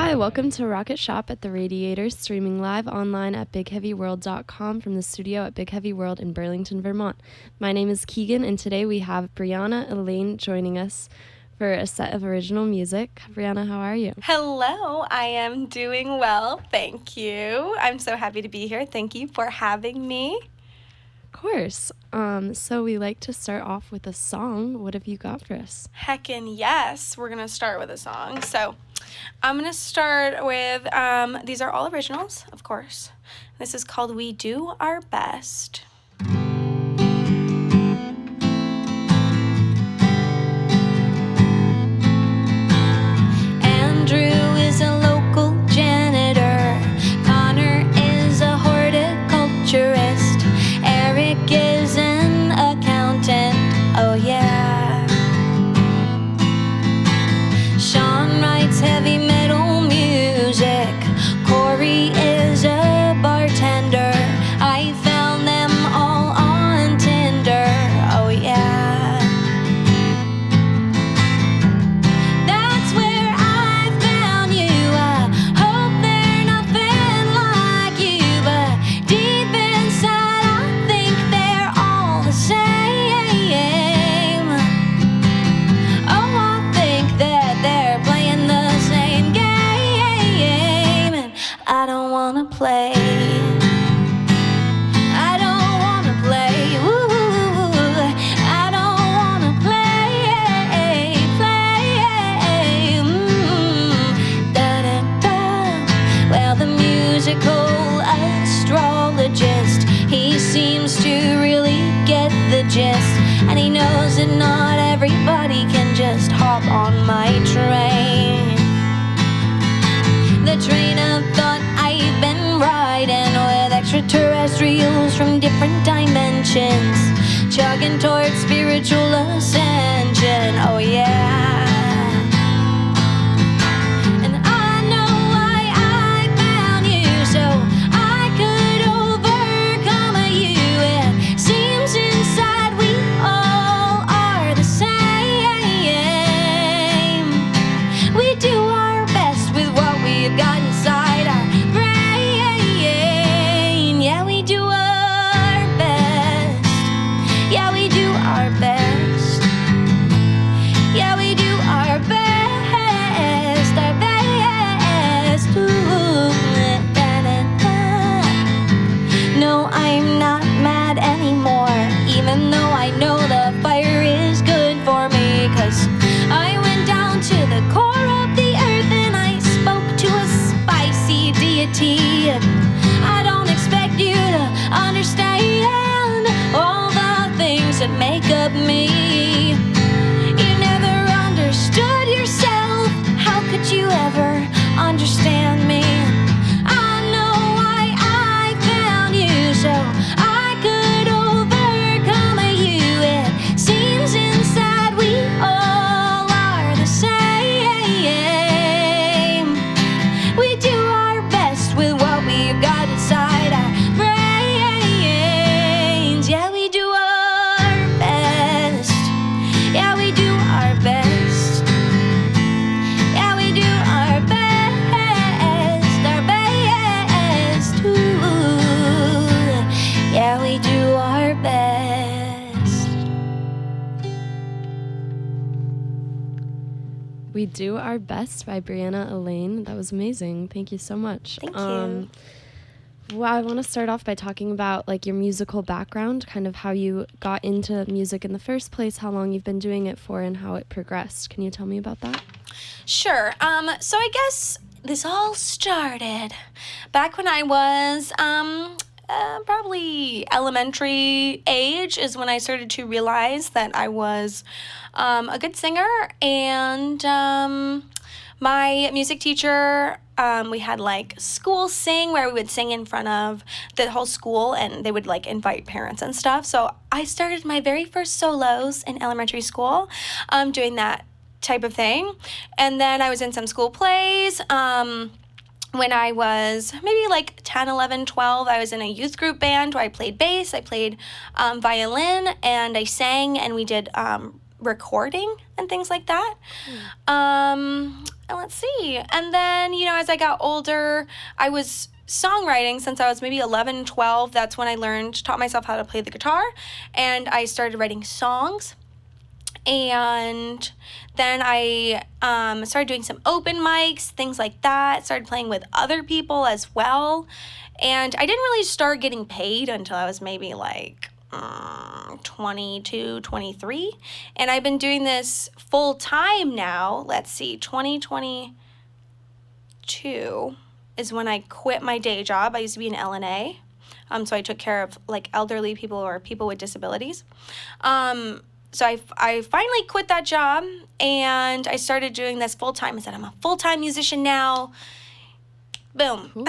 Hi, welcome to Rocket Shop at the Radiator, streaming live online at BigHeavyWorld.com from the studio at Big Heavy World in Burlington, Vermont. My name is Keegan, and today we have Breanna Elaine joining us for a set of original music. Breanna, how are you? Hello, I am doing well, thank you. I'm so happy to be here. Thank you for having me. Of course. So we like to start off with a song. What have you got for us? Heckin' yes, we're gonna start with a song. So I'm gonna start with, these are all originals, of course. This is called We Do Our Best. Andrew is a local janitor. Connor is a horticulturist. Eric is an accountant. Oh yeah. Sean writes heavy metal music. Corey is a bartender. I found them all on Tinder. Oh yeah. That's where I found you. I hope they're nothing like you, but deep inside I think they're all the same. Oh, I think that they're playing the same game, and I don't wanna play. I don't wanna play. Ooh, I don't wanna play. Da-da-da. Well, the musical astrologist, he seems to really get the gist, and he knows that not everybody can just hop on my train. The train of thought I've been riding with extraterrestrials from different dimensions, chugging towards spiritual ascension. Oh yeah. And I know why I found you, so I could overcome you. It seems inside we all are the same. We do our best with what we've got inside our brain. Yeah, we do our best. Yeah, we do our best. Yeah, we do our best. Our best. Ooh, da-da-da. No, I'm not mad anymore, even though I know the fire is good for me, 'cause I went down to the core of the earth and I spoke to a spicy deity. I don't expect you to understand all the things that make up me. You never understood yourself. How could you ever understand me? I know why I found you, so I could overcome you. It seems inside we all are the same. We do our best with what we've got inside our brains. Yeah, we do our best. Yeah, we do our best. Yeah, we do our best. Our best. Ooh. Yeah, we do our best. We Do Our Best by Breanna Elaine. That was amazing. Thank you so much. Thank you. Well, I want to start off by talking about like your musical background, kind of how you got into music in the first place, how long you've been doing it for, and how it progressed. Can you tell me about that? Sure. So I guess this all started back when I was probably elementary age is when I started to realize that I was a good singer, and my music teacher, we had like school sing where we would sing in front of the whole school, and they would like invite parents and stuff. So I started my very first solos in elementary school, doing that type of thing. And then I was in some school plays. When I was maybe like 10, 11, 12, I was in a youth group band where I played bass, I played violin, and I sang, and we did recording and things like that. let's see. And then, as I got older, I was songwriting since I was maybe 11, 12. That's when I taught myself how to play the guitar, and I started writing songs. And then I started doing some open mics, things like that, started playing with other people as well. And I didn't really start getting paid until I was maybe like 22, 23. And I've been doing this full time now. Let's see, 2022 is when I quit my day job. I used to be an LNA. So I took care of like elderly people or people with disabilities. So I finally quit that job and I started doing this full time. I said, I'm a full-time musician now. Boom. Cool.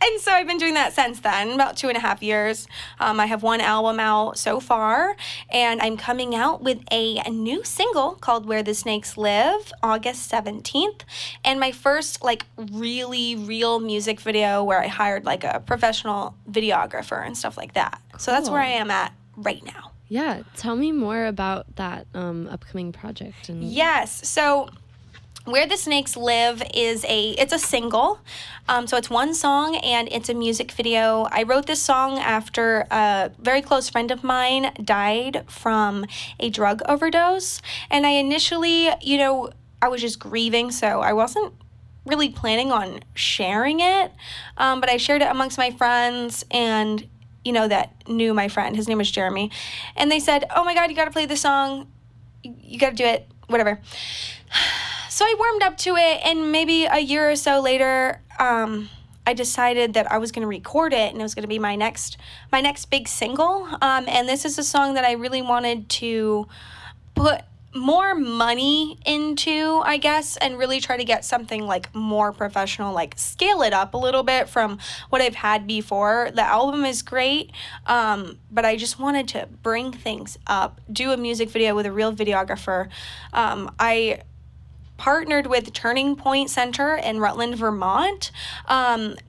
And so I've been doing that since then, about 2.5 years. I have one album out so far, and I'm coming out with a new single called Where the Snakes Live, August 17th, and my first, like, really real music video where I hired, like, a professional videographer and stuff like that. Cool. So that's where I am at right now. Yeah, tell me more about that upcoming project. Yes, so Where the Snakes Live it's a single. So it's one song and it's a music video. I wrote this song after a very close friend of mine died from a drug overdose. And I initially, I was just grieving, so I wasn't really planning on sharing it. But I shared it amongst my friends and, that knew my friend. His name was Jeremy. And they said, oh my God, you got to play this song. You got to do it, whatever. So I warmed up to it, and maybe a year or so later, I decided that I was going to record it, and it was going to be my next big single. And this is a song that I really wanted to put more money into, I guess, and really try to get something like more professional, like scale it up a little bit from what I've had before. The album is great, but I just wanted to bring things up, do a music video with a real videographer. I partnered with Turning Point Center in Rutland, Vermont,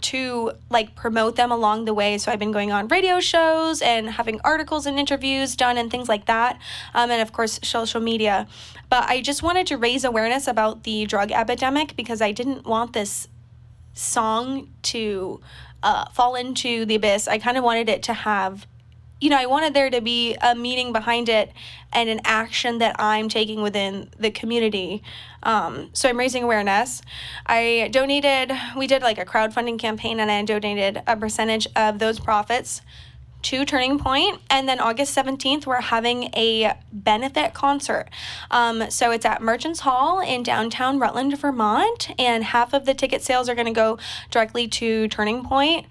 to like promote them along the way. So I've been going on radio shows and having articles and interviews done and things like that, and of course social media. But I just wanted to raise awareness about the drug epidemic because I didn't want this song to fall into the abyss. I kind of wanted it to have, I wanted there to be a meaning behind it and an action that I'm taking within the community. So I'm raising awareness. We did like a crowdfunding campaign, and I donated a percentage of those profits to Turning Point. And then August 17th, we're having a benefit concert. So it's at Merchants Hall in downtown Rutland, Vermont, and half of the ticket sales are going to go directly to Turning Point.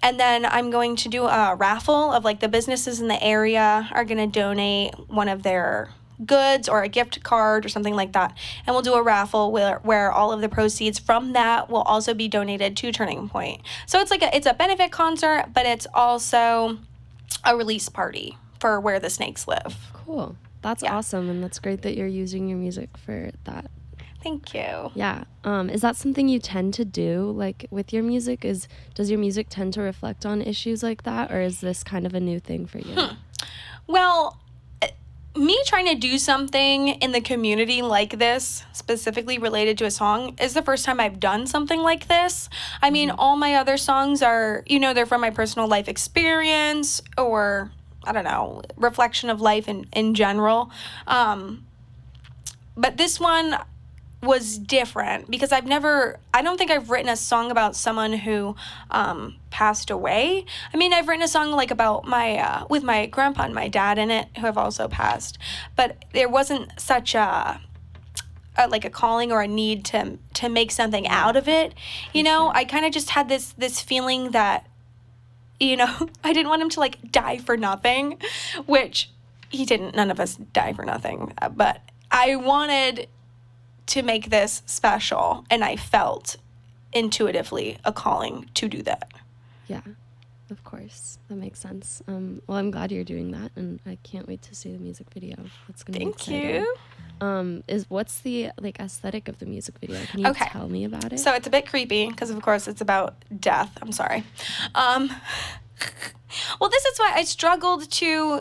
And then I'm going to do a raffle of like the businesses in the area are going to donate one of their goods or a gift card or something like that. And we'll do a raffle where all of the proceeds from that will also be donated to Turning Point. So it's a benefit concert, but it's also a release party for Where the Snakes Live. Cool. That's awesome. And that's great that you're using your music for that. Thank you. Yeah. Is that something you tend to do, like, with your music? Does your music tend to reflect on issues like that, or is this kind of a new thing for you? Well, me trying to do something in the community like this, specifically related to a song, is the first time I've done something like this. I mean, all my other songs are, they're from my personal life experience or, I don't know, reflection of life in general. But this one was different because I don't think I've written a song about someone who passed away. I mean, I've written a song like about with my grandpa and my dad in it, who have also passed, but there wasn't such a calling or a need to make something out of it. I kind of just had this feeling that, I didn't want him to like die for nothing, which he didn't. None of us die for nothing, but I wanted to make this special, and I felt intuitively a calling to do that. Yeah, of course. That makes sense. Well, I'm glad you're doing that, and I can't wait to see the music video. It's gonna be exciting. Thank you. What's the aesthetic of the music video? Can you tell me about it? So it's a bit creepy because, of course, it's about death. I'm sorry. Well, this is why I struggled to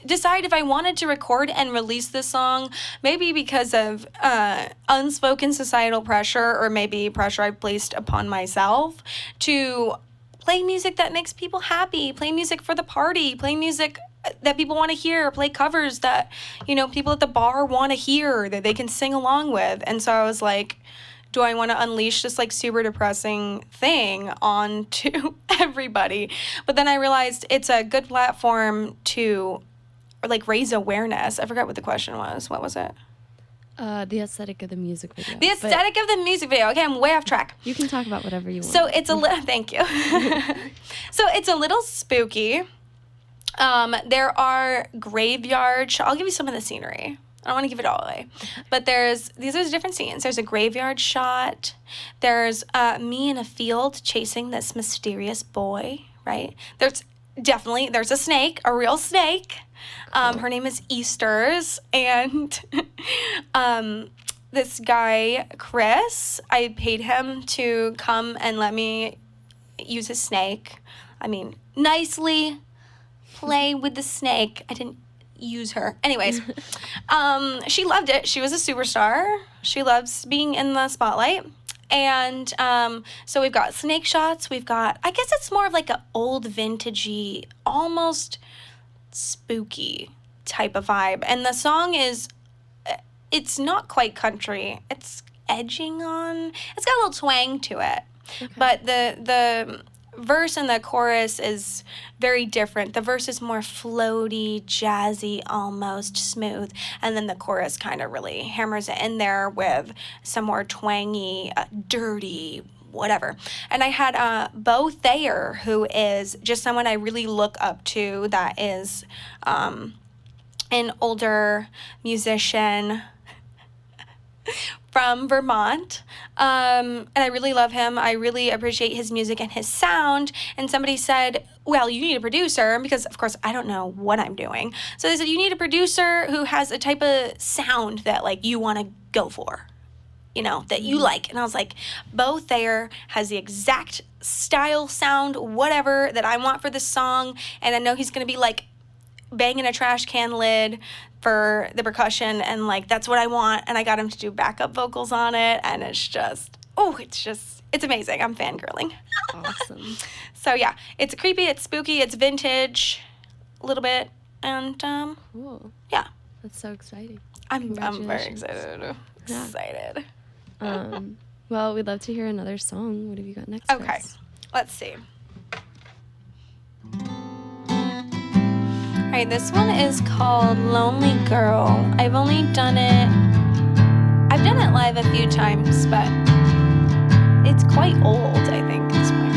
decide if I wanted to record and release this song, maybe because of unspoken societal pressure, or maybe pressure I've placed upon myself to play music that makes people happy, play music for the party, play music that people want to hear, play covers that, people at the bar want to hear, that they can sing along with. And so I was like, do I want to unleash this like super depressing thing onto everybody? But then I realized it's a good platform to like raise awareness. I forgot what the question was. What was it? The aesthetic of the music video. The aesthetic of the music video. Okay, I'm way off track. You can talk about whatever you want. So it's a little, thank you. So it's a little spooky. There are graveyard I'll give you some of the scenery. I don't want to give it all away. But these are different scenes. There's a graveyard shot. There's me in a field chasing this mysterious boy, right? There's a snake, a real snake. Cool. Her name is Easters. And this guy, Chris, I paid him to come and let me use his snake. I mean, nicely play with the snake. I didn't use her. Anyways, she loved it. She was a superstar. She loves being in the spotlight. And so we've got snake shots. We've got, I guess it's more of like an old vintagey, almost spooky type of vibe. And the song it's not quite country. It's edging on, it's got a little twang to it. Okay. But the verse and the chorus is very different. The verse is more floaty, jazzy, almost smooth, and then the chorus kind of really hammers it in there with some more twangy, dirty, whatever. And I had Bo Thayer, who is just someone I really look up to, that is an older musician from Vermont, and I really love him. I really appreciate his music and his sound. And somebody said, well, you need a producer, because of course I don't know what I'm doing. So they said, you need a producer who has a type of sound that like you want to go for, that you like. And I was like, Bo Thayer has the exact style, sound, whatever that I want for this song. And I know he's going to be like banging a trash can lid for the percussion, and like that's what I want. And I got him to do backup vocals on it, and it's amazing. I'm fangirling. Awesome. So yeah, it's creepy, it's spooky, it's vintage a little bit, and cool. Yeah, that's so exciting. I'm very excited. Yeah. Excited. Well, we'd love to hear another song. What have you got next? Okay, let's see. All right, this one is called Lonely Girl. I've done it live a few times, but it's quite old, I think, at this point.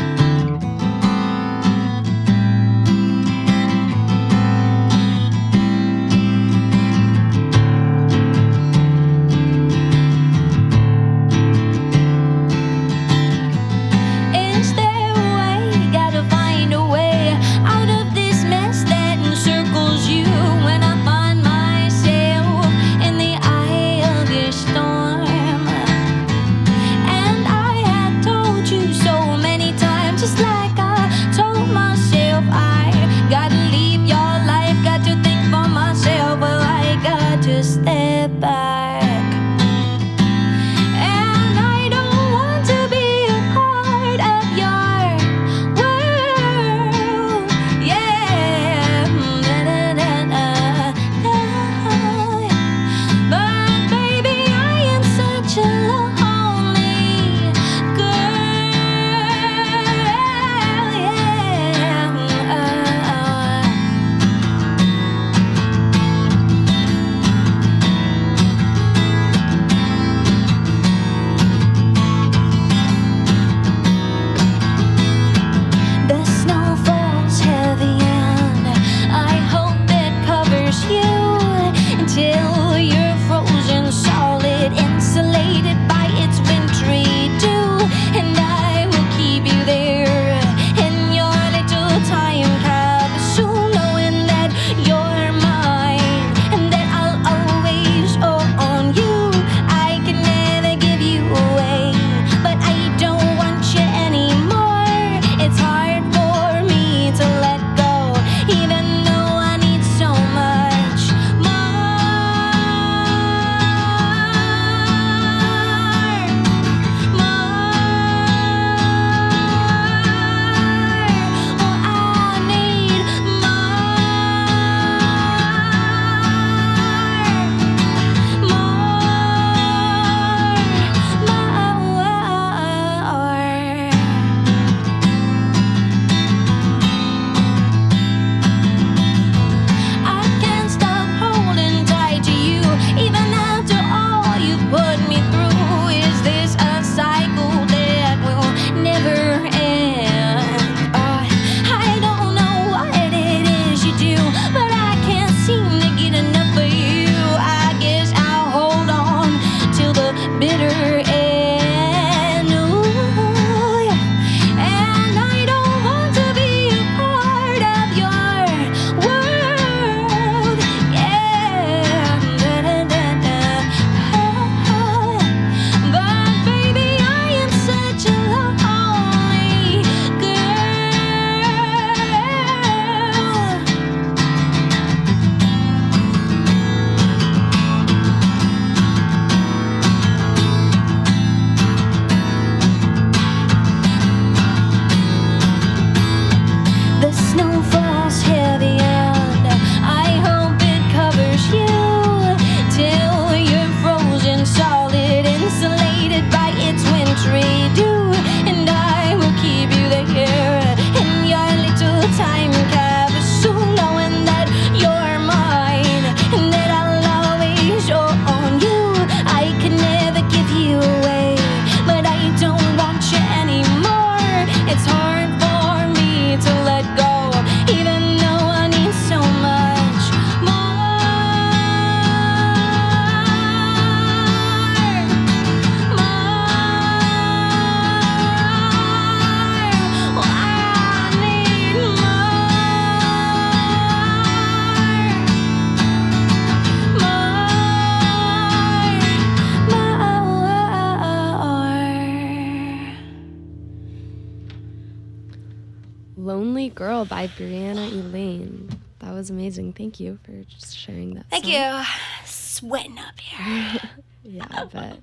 Girl by Breanna Elaine. That was amazing. Thank you for just sharing that Thank song. you. Sweating up here. Yeah, I bet.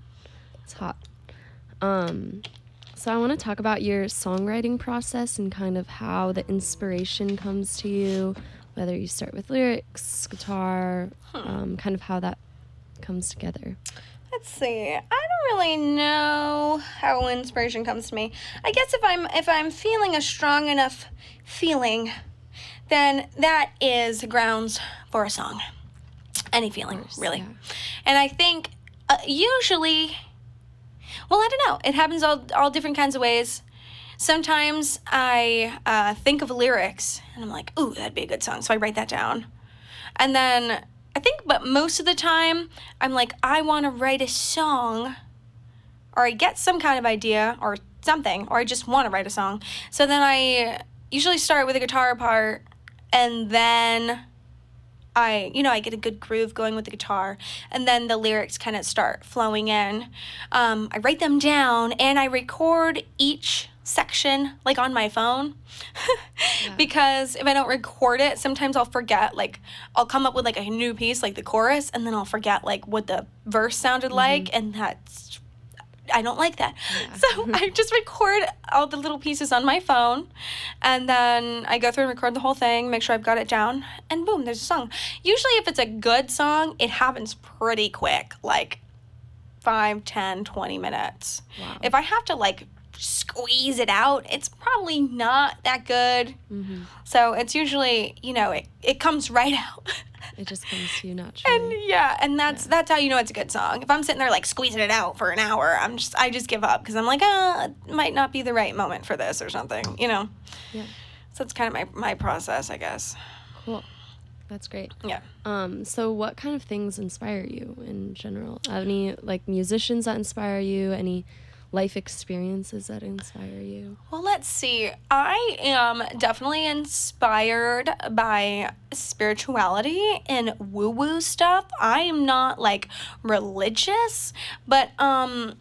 It's hot. So I want to talk about your songwriting process and kind of how the inspiration comes to you, whether you start with lyrics, guitar, kind of how that comes together. Let's see. I don't really know how inspiration comes to me. I guess if I'm feeling a strong enough feeling, then that is grounds for a song. Any feeling, Course, really. yeah. And I think usually, well, I don't know. It happens all different kinds of ways. Sometimes I think of lyrics and I'm like, ooh, that'd be a good song. So I write that down. And then but most of the time, I'm like, I want to write a song, or I get some kind of idea or something, or I just want to write a song. So then I usually start with a guitar part, and then I get a good groove going with the guitar, and then the lyrics kind of start flowing in. I write them down, and I record each section like on my phone. Yeah. Because if I don't record it, sometimes I'll forget, like I'll come up with like a new piece like the chorus, and then I'll forget like what the verse sounded like, and I don't like that. Yeah. So I just record all the little pieces on my phone, and then I go through and record the whole thing, make sure I've got it down, and boom, there's a song. Usually if it's a good song, it happens pretty quick, like 5, 10, 20 minutes. Wow. If I have to like squeeze it out, it's probably not that good. So it's usually, it comes right out. It just comes to you naturally. And that's how you know it's a good song. If I'm sitting there like squeezing it out for an hour, I just give up because I'm like, it might not be the right moment for this or something, Yeah. So it's kind of my process, I guess. Cool. That's great. Yeah. So what kind of things inspire you in general? Any like musicians that inspire you? Any life experiences that inspire you? Well, let's see. I am definitely inspired by spirituality and woo-woo stuff. I am not like religious, but I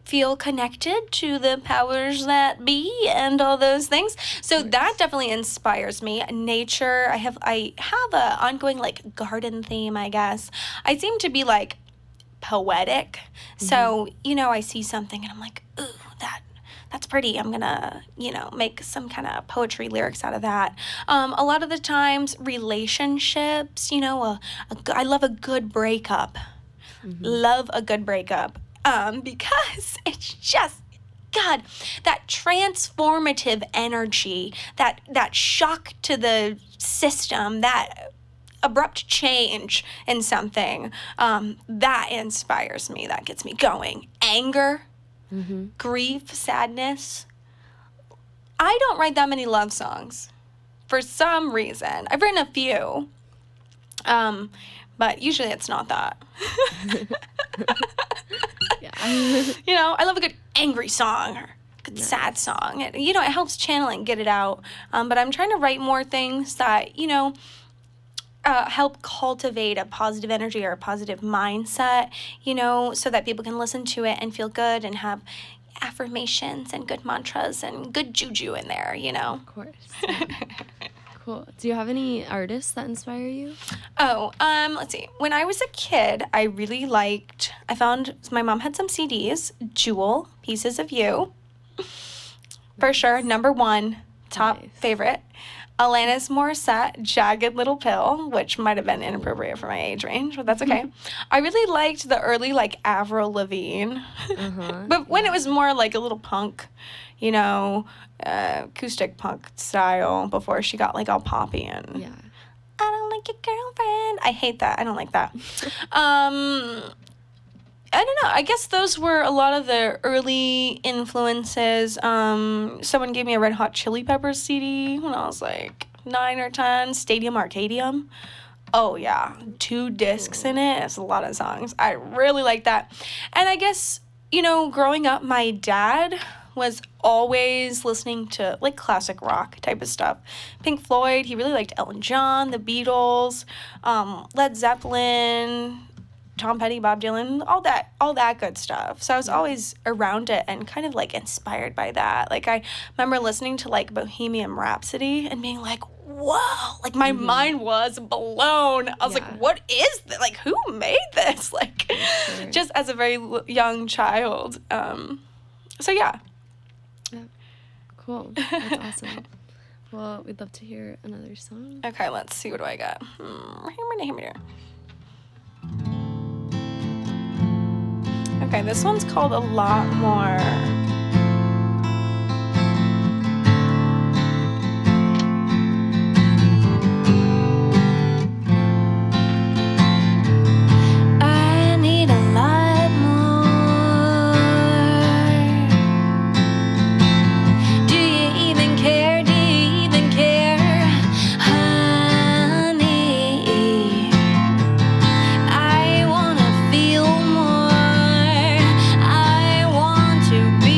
feel connected to the powers that be and all those things. So that definitely inspires me. Nature. I have a ongoing like garden theme, I guess. I seem to be like poetic. So, I see something and I'm like, ooh, that's pretty. I'm gonna, make some kind of poetry lyrics out of that. A lot of the times, relationships, I love a good breakup. Love a good breakup. Because it's just, God, that transformative energy, that shock to the system, that abrupt change in something, that inspires me, that gets me going. Anger, grief, sadness. I don't write that many love songs for some reason. I've written a few, but usually it's not that. Yeah. I love a good angry song or good sad song. It helps channel and get it out. But I'm trying to write more things that, help cultivate a positive energy or a positive mindset, so that people can listen to it and feel good and have affirmations and good mantras and good juju in there, Of course. Yeah. Cool. Do you have any artists that inspire you? Oh, let's see. When I was a kid, I found my mom had some CDs, Jewel, Pieces of You. For sure, number one, top favorite. Alanis Morissette, Jagged Little Pill, which might have been inappropriate for my age range, but that's okay. I really liked the early, like, Avril Lavigne. But when it was more like a little punk, acoustic punk style before she got, like, all poppy and... Yeah. I don't like your girlfriend. I hate that. I don't like that. I don't know. I guess those were a lot of the early influences. Someone gave me a Red Hot Chili Peppers CD when I was like 9 or 10. Stadium Arcadium. Oh, yeah. 2 discs in it. It's a lot of songs. I really like that. And I guess, growing up, my dad was always listening to, like, classic rock type of stuff. Pink Floyd. He really liked Elton John, the Beatles, Led Zeppelin, Tom Petty, Bob Dylan, all that good stuff. So I was always around it and kind of like inspired by that. Like I remember listening to like Bohemian Rhapsody and being like, whoa, like my mind was blown. I was like, what is this? Like, who made this? Like, just as a very young child. So yeah. Cool. That's awesome. Well, we'd love to hear another song. Okay, let's see. What do I got? Okay, this one's called A Lot More. I need a lot more. Do you even care? Do you even care, honey? I wanna feel more. I want to be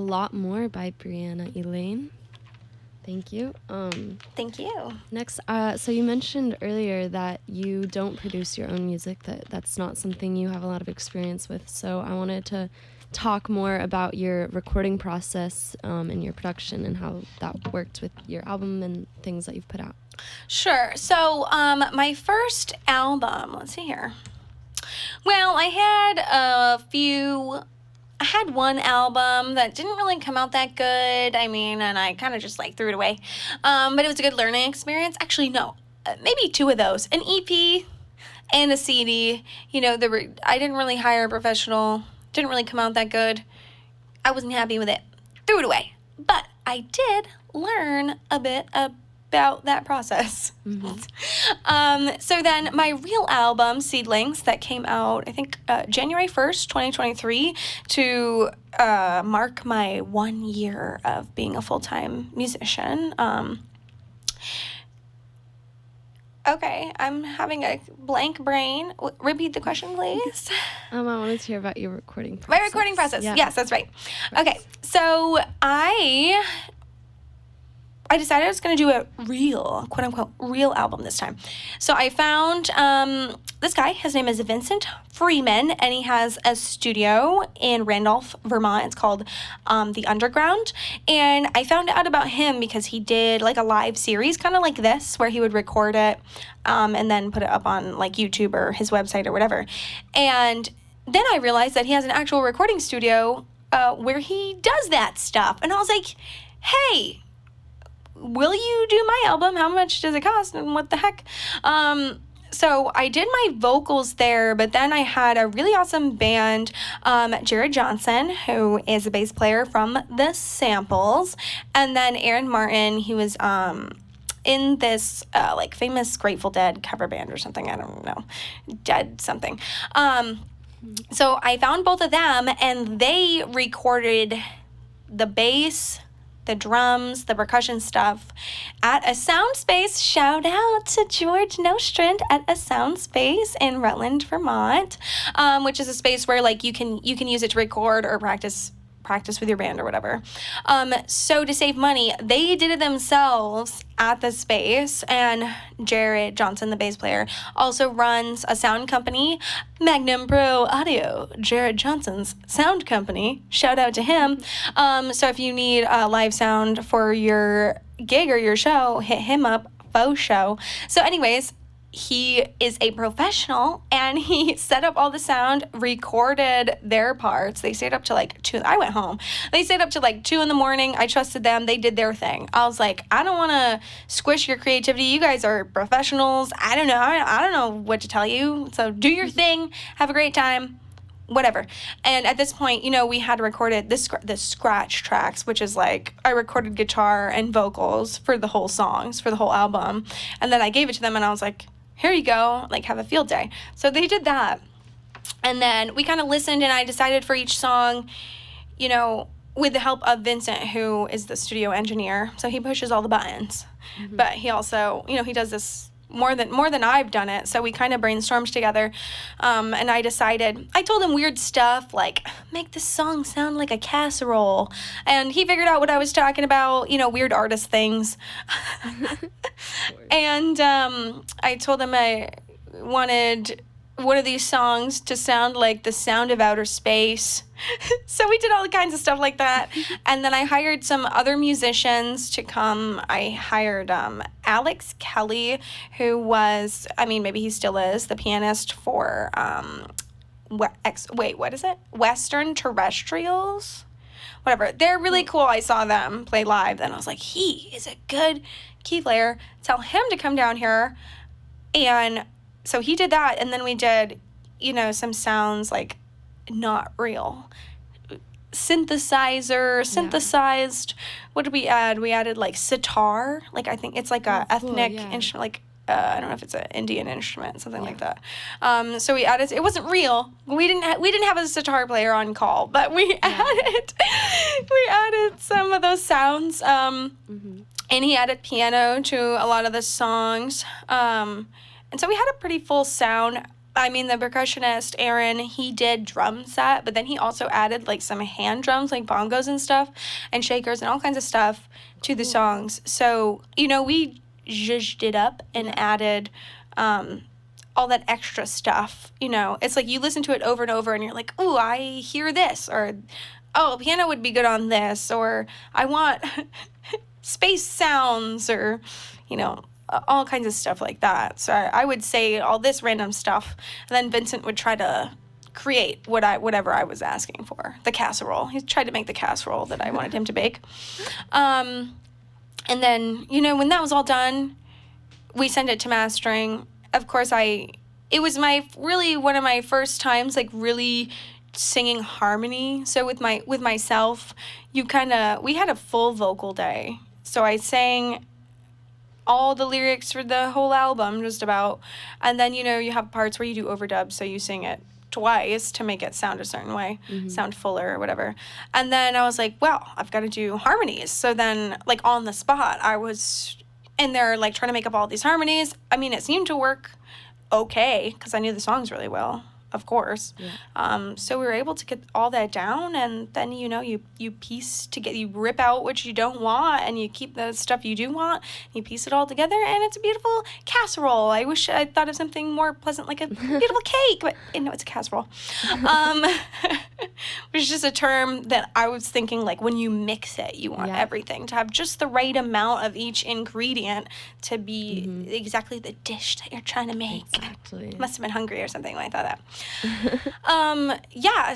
lot more by Breanna Elaine. Thank you. Thank you. Next, so you mentioned earlier that you don't produce your own music, that's not something you have a lot of experience with. So I wanted to talk more about your recording process and your production and how that worked with your album and things that you've put out. Sure. So my first album, let's see here. Well, I had one album that didn't really come out that good. I mean, and I kind of just like threw it away. But it was a good learning experience. Actually, no, maybe two of those, an EP and a CD. You know, I didn't really hire a professional. Didn't really come out that good. I wasn't happy with it. Threw it away. But I did learn a bit about that process. So then my real album, Seedlings, that came out, I think, January 1st, 2023, to mark my 1 year of being a full-time musician. Okay, I'm having a blank brain. Repeat the question, please. I wanted to hear about your recording process. My recording process. Yeah. Yes, that's right. Okay, so I decided I was going to do a real, quote-unquote, real album this time. So I found this guy. His name is Vincent Freeman, and he has a studio in Randolph, Vermont. It's called The Underground. And I found out about him because he did like a live series, kind of like this, where he would record it and then put it up on like YouTube or his website or whatever. And then I realized that he has an actual recording studio where he does that stuff. And I was like, hey, will you do my album? How much does it cost? And what the heck? So I did my vocals there, but then I had a really awesome band, Jared Johnson, who is a bass player from The Samples, and then Aaron Martin, he was in this like famous Grateful Dead cover band or something. I don't know, Dead something. So I found both of them, and they recorded the bass, the drums, the percussion stuff at a sound space. Shout out to George Nostrand at a sound space in Rutland, Vermont, which is a space where like you can use it to record or practice with your band or whatever. So to save money, they did it themselves at the space, and Jared Johnson, the bass player, also runs a sound company, Magnum Pro Audio, Jared Johnson's sound company. Shout out to him. So if you need live sound for your gig or your show, hit him up, faux show. So anyways, he is a professional, and he set up all the sound, recorded their parts. They stayed up to like 2. I went home. They stayed up to like 2 a.m. I trusted them. They did their thing. I was like, I don't want to squish your creativity. You guys are professionals. I don't know. I don't know what to tell you. So do your thing. Have a great time. Whatever. And at this point, you know, we had recorded the scratch tracks, which is like I recorded guitar and vocals for the whole songs, for the whole album. And then I gave it to them, and I was like, here you go, like have a field day. So they did that. And then we kind of listened, and I decided for each song, you know, with the help of Vincent, who is the studio engineer. So he pushes all the buttons. But he also, you know, he does this more than I've done it. So we kind of brainstormed together. And I told him weird stuff like, make this song sound like a casserole. And he figured out what I was talking about, you know, weird artist things. And I told him I wanted one of these songs to sound like the sound of outer space. So we did all kinds of stuff like that. And then I hired some other musicians to come. I hired Alex Kelly, who was, I mean, maybe he still is, the pianist for, what is it? Western Terrestrials? Whatever. They're really cool. I saw them play live. Then I was like, he is a good key player. Tell him to come down here. And so he did that, and then we did, you know, some sounds like not real. Synthesized. What did we add? We added like sitar. Like I think it's like a ethnic instrument. Like I don't know if it's an Indian instrument, something like that. So we added. It wasn't real. We didn't have a sitar player on call, but we added some of those sounds. And he added piano to a lot of the songs. And so we had a pretty full sound. I mean, the percussionist, Aaron, he did drum set, but then he also added, like, some hand drums, like bongos and stuff, and shakers and all kinds of stuff to the songs. So, you know, we zhuzhed it up and added all that extra stuff, you know. It's like you listen to it over and over, and you're like, ooh, I hear this, or, oh, piano would be good on this, or I want space sounds, or, you know, all kinds of stuff like that. So I would say all this random stuff, and then Vincent would try to create whatever I was asking for. The casserole. He tried to make the casserole that I wanted him to bake. And then, you know, when that was all done, we sent it to mastering. Of course, it was one of my first times, like, really singing harmony. So with myself, we had a full vocal day. So I sang all the lyrics for the whole album, just about. And then, you know, you have parts where you do overdubs, so you sing it twice to make it sound a certain way, sound fuller or whatever. And then I was like, well, I've got to do harmonies. So then, like, on the spot, I was in there, like, trying to make up all these harmonies. I mean, it seemed to work okay, because I knew the songs really well, of course. Yeah. So we were able to get all that down, and then, you know, you rip out what you don't want, and you keep the stuff you do want, you piece it all together, and it's a beautiful casserole. I wish I thought of something more pleasant, like a beautiful cake, but no, it's a casserole. Which is just a term that I was thinking, like, when you mix it, you want everything to have just the right amount of each ingredient to be exactly the dish that you're trying to make. Exactly. Must have been hungry or something when I thought that.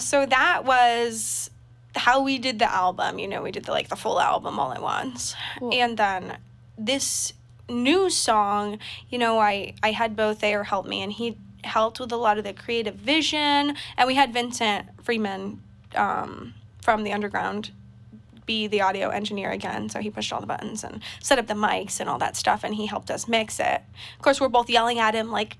So that was how we did the album. You know, we did the full album all at once. Cool. And then this new song, you know, I had both Thayer help me, and he helped with a lot of the creative vision, and we had Vincent Freeman from the Underground be the audio engineer again, so he pushed all the buttons and set up the mics and all that stuff, and he helped us mix it. Of course, we're both yelling at him, like,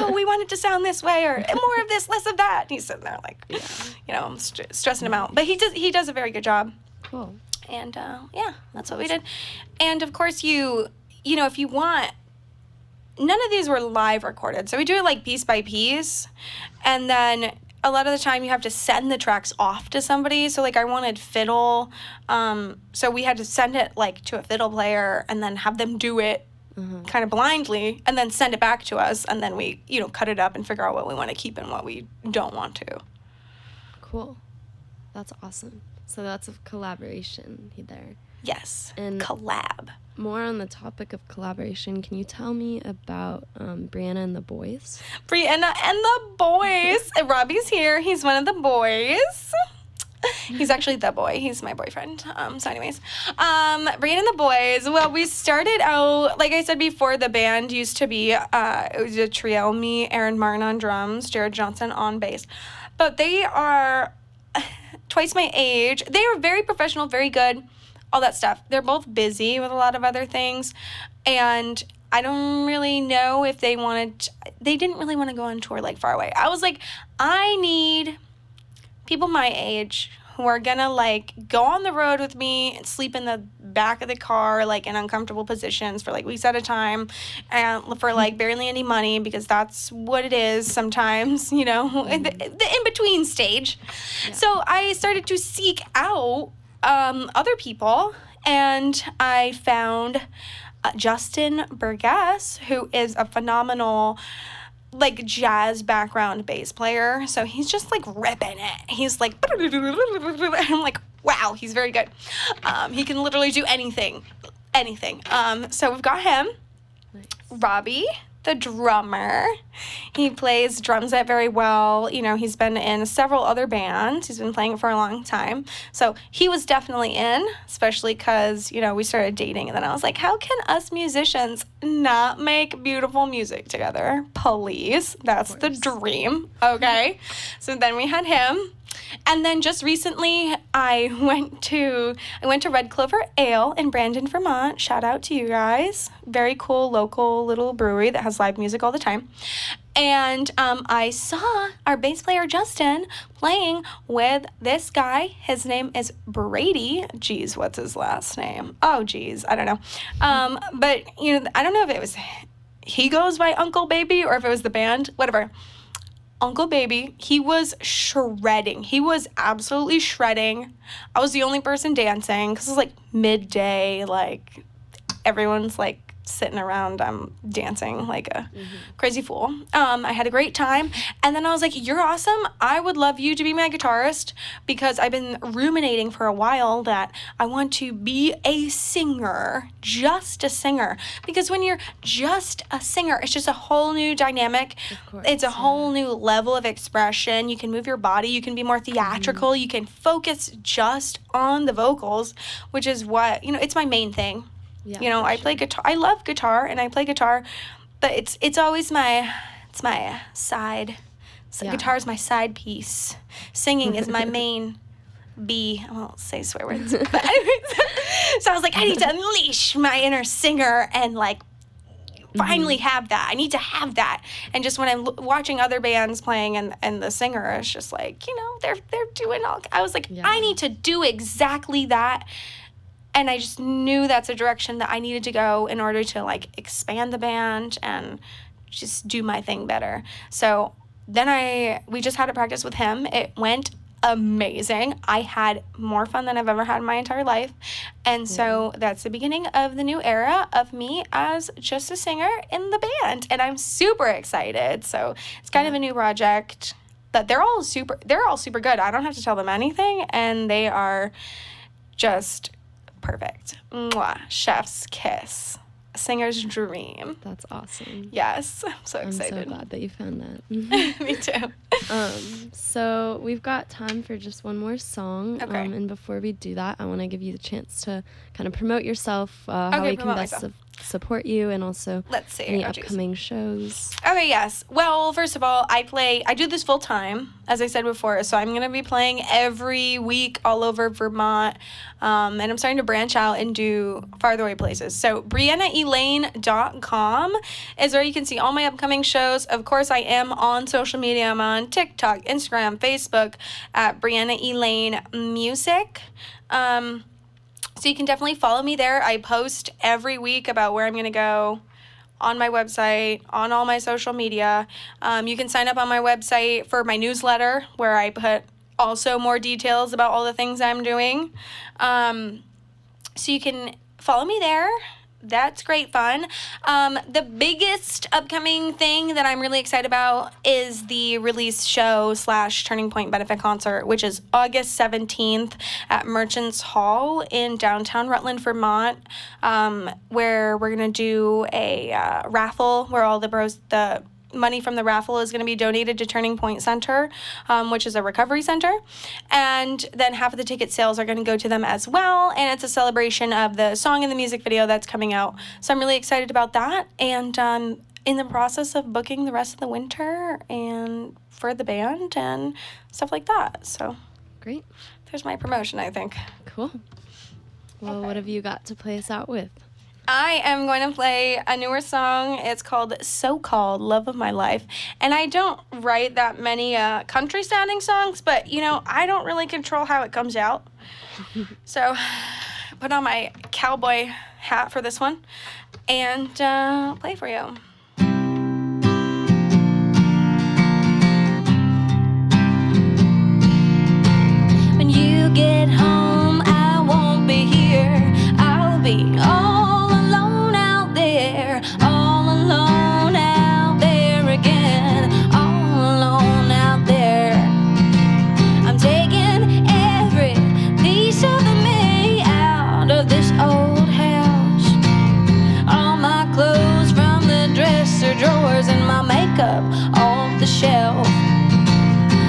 no, we want it to sound this way, or more of this, less of that. And he's sitting there, like, you know, stressing him out. But he does a very good job. Cool. And, that's what we did. And, of course, you know, if you want, none of these were live recorded. So we do it, like, piece by piece. And then a lot of the time you have to send the tracks off to somebody. So, like, I wanted fiddle. So we had to send it, like, to a fiddle player and then have them do it kind of blindly, and then send it back to us, and then we, you know, cut it up and figure out what we want to keep and what we don't want to. Cool. That's awesome. So that's a collaboration there. Yes. And collab. More on the topic of collaboration, can you tell me about Breanna and the boys? Breanna and the boys. Robbie's here. He's one of the boys. He's actually the boy. He's my boyfriend. So anyways, Breanna and the boys. Well, we started out, like I said before, the band used to be, it was a trio, me, Aaron Martin on drums, Jared Johnson on bass. But they are twice my age. They are very professional, very good, all that stuff. They're both busy with a lot of other things. And I don't really know if they didn't really want to go on tour, like, far away. I was like, I need people my age who are gonna, like, go on the road with me and sleep in the back of the car, like, in uncomfortable positions for, like, weeks at a time, and for, like, barely any money, because that's what it is sometimes, you know, the in-between stage. Yeah. So I started to seek out other people, and I found Justin Burgess, who is a phenomenal, like, jazz background bass player. So he's just, like, ripping it. He's like, and I'm like, wow, he's very good. He can literally do anything. So we've got him. Nice. Robbie, the drummer. He plays drums set very well. You know, he's been in several other bands. He's been playing it for a long time. So he was definitely in, especially because, you know, we started dating, and then I was like, how can us musicians not make beautiful music together? Please. That's the dream. Okay. So then we had him. And then just recently, I went to Red Clover Ale in Brandon, Vermont. Shout out to you guys. Very cool local little brewery that has live music all the time. And I saw our bass player, Justin, playing with this guy. His name is Brady. Geez, what's his last name? Oh, geez, I don't know. But, you know, I don't know if it was he goes by Uncle Baby or if it was the band, whatever. Uncle Baby, he was shredding. He was absolutely shredding. I was the only person dancing because it was like midday, like everyone's like sitting around dancing like a crazy fool. I had a great time. And then I was like, you're awesome. I would love you to be my guitarist because I've been ruminating for a while that I want to be a singer, just a singer. Because when you're just a singer, it's just a whole new dynamic. Of course, it's a whole new level of expression. You can move your body. You can be more theatrical. You can focus just on the vocals, which is what, it's my main thing. Yeah, I play guitar. I love guitar and I play guitar, but it's always my side. So guitar is my side piece. Singing is my main B. I won't say swear words. But anyways, so I was like, I need to unleash my inner singer and like finally have that. I need to have that. And just when I'm watching other bands playing and the singer is just like, they're doing all. I was like, I need to do exactly that. And I just knew that's a direction that I needed to go in order to, like, expand the band and just do my thing better. So then we just had a practice with him. It went amazing. I had more fun than I've ever had in my entire life. And so that's the beginning of the new era of me as just a singer in the band. And I'm super excited. So it's kind of a new project. But they're all super good. I don't have to tell them anything. And they are just perfect. Mwah. Chef's kiss. A singer's dream. That's awesome. Yes. I'm so excited. I'm so glad that you found that. Me too. So we've got time for just one more song. Okay. And before we do that, I want to give you the chance to kind of promote yourself, how we can best support you, and also any upcoming shows. Okay, yes. Well, first of all, I do this full time, as I said before, so I'm going to be playing every week all over Vermont, and I'm starting to branch out and do farther away places. So BreannaElaine.com is where you can see all my upcoming shows. Of course, I am on social media. I'm on TikTok, Instagram, Facebook at Breanna Elaine Music. So you can definitely follow me there. I post every week about where I'm going to go on my website, on all my social media. You can sign up on my website for my newsletter where I put also more details about all the things I'm doing. So you can follow me there. That's great fun. The biggest upcoming thing that I'm really excited about is the release show / Turning Point benefit concert, which is August 17th at Merchants Hall in downtown Rutland, Vermont, where we're going to do a raffle where all the money from the raffle is going to be donated to Turning Point Center, which is a recovery center. And then half of the ticket sales are going to go to them as well. And it's a celebration of the song and the music video that's coming out. So I'm really excited about that. And in the process of booking the rest of the winter and for the band and stuff like that. So great. There's my promotion, I think. Cool. Well, what have you got to play us out with? I am going to play a newer song. It's called So-Called Love of My Life. And I don't write that many country-sounding songs, but, I don't really control how it comes out. So put on my cowboy hat for this one and play for you. When you get home, I won't be here. I'll be all alone out there again, all alone out there. I'm taking every piece of me out of this old house. All my clothes from the dresser drawers and my makeup off the shelf.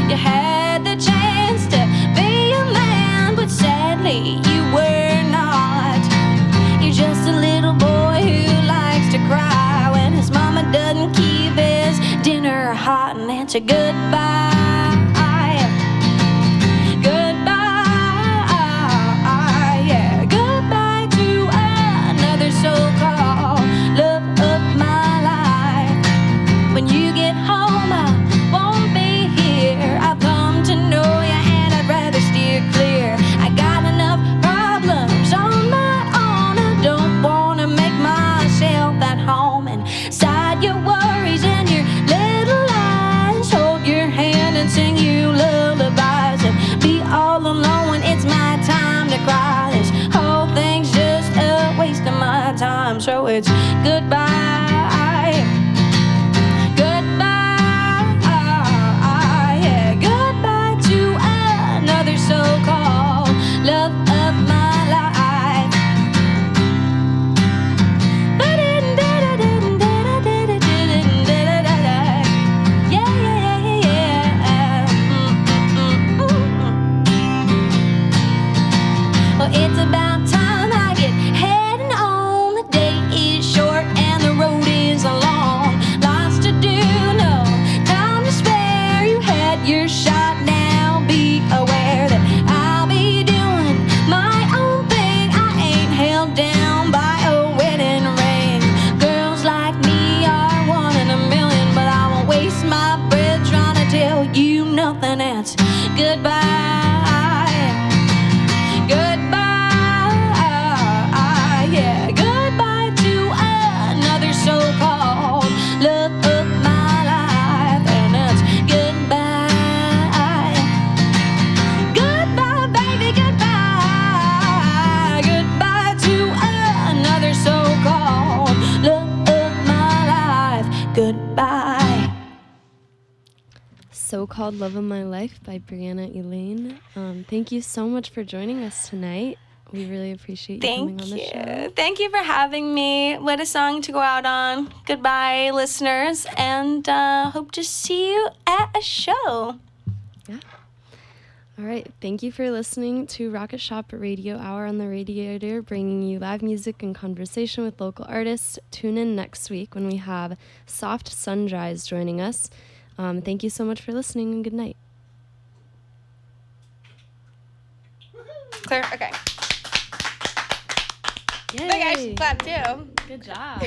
You had the chance to be a man, but sadly you were not. You're just a little boy who likes to cry when his mama doesn't keep his dinner hot and answer goodbye. Goodbye, yeah, goodbye to another so-called love of my life. When you get home, I won't be here. I've come to know you and I'd rather steer clear. I got enough problems on my own. I don't wanna make myself at home inside goodbye. Goodbye, yeah, goodbye to another so-called love of my life. Yeah, yeah, yeah. Well, it's about time I get heading on. The day is short and the road is long. Lots to do, no time to spare. You had your shot, now be aware that I'll be doing my own thing. I ain't held down by a wedding ring. Girls like me are one in a million, but I won't waste my breath trying to tell you nothing else. Goodbye. Goodbye, yeah, goodbye to another so-called love of my life, and that's goodbye. Goodbye, baby, goodbye. Goodbye to another so-called love of my life. Goodbye. So-Called Love of My Life by Breanna Elaine. Thank you so much for joining us tonight. We really appreciate you coming on the show. Thank you for having me. What a song to go out on. Goodbye, listeners, and hope to see you at a show. Yeah. All right. Thank you for listening to Rocket Shop Radio Hour on the Radiator, bringing you live music and conversation with local artists. Tune in next week when we have Soft Sundries joining us. Thank you so much for listening, and good night. Clear? Okay. Yay. The guys should clap too. Good job.